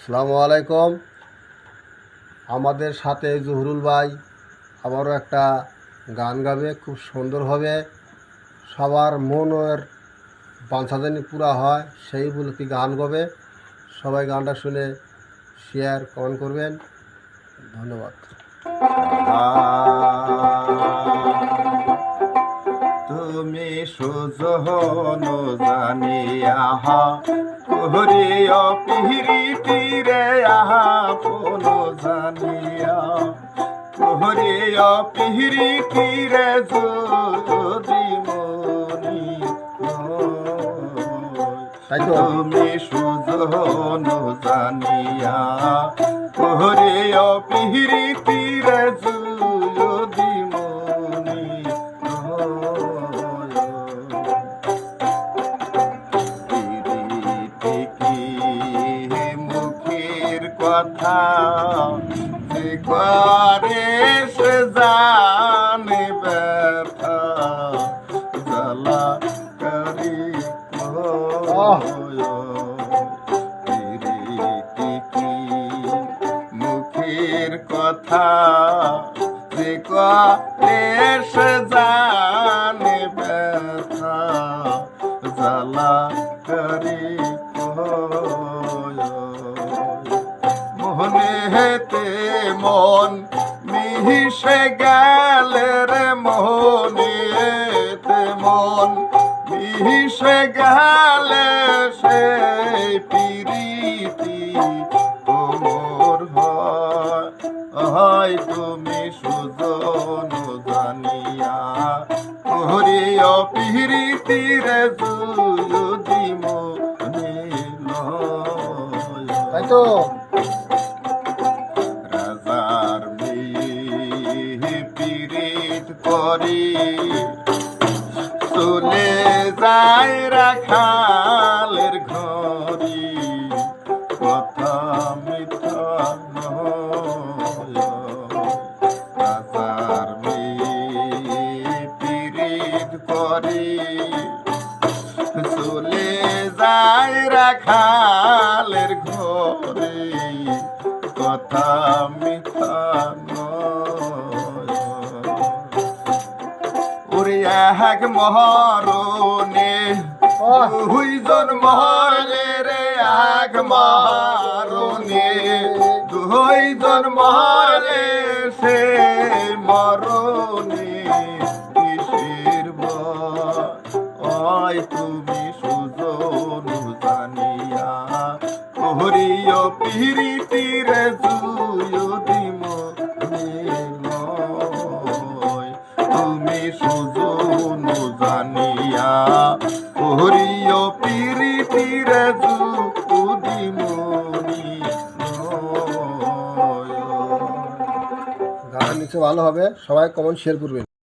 আসসালামু আলাইকুম। আমাদের সাথে জহুরুল ভাই আবারও একটা গান গাবে, খুব সুন্দর হবে, সবার মনের বাঞ্ছা জানি পুরা হয় সেই উপলক্ষে গান গাবে। সবাই গানটা শুনে শেয়ার কমেন্ট করবেন। ধন্যবাদ। তুমি সুজন জানিয়া করিয়া পিহিরিতিরে আপন জানিয়া করিয়া পিহিরিতিরে যদি মনি তুমি সুজন জানিয়া করিয়া পিহিরিতিরে যদি মনি মুখের কথা যে করে সে জানে ব্যথা জ্বালা করি মুখের কথা যে করে সে জানে ব্যথা জ্বালা করি মনে হেতে মন মিশে গেলে রে মনে হেতে মন মিশে গেলে সেই প্রীতি তোমর হয় তুমি সুজন জানিয়া করিয়া প্রীতিরে যদি মনে তাই তো রাজার মেয়ে পীড়িত করি চলে যায় রাখালের ঘরে কথা মিথ্যা নয় রাজার মেয়ে পীড়িত করি চলে যায় রাখালের ঘরে কথা মিথ্যা নয় ওরে এক মহারণে দুইজন মরলে রে এক মহারণে দুইজন মরলে সে মরণে কিসের ভয় তুমি সুজন জানিয়া করিয়া প্রীতিরে যদি মনে তুমি সুজন জানিয়া করিয়া প্রীতিরে যদি মনে গান নিচে ভালো হবে, সবাই কমেন্ট শেয়ার করবেন।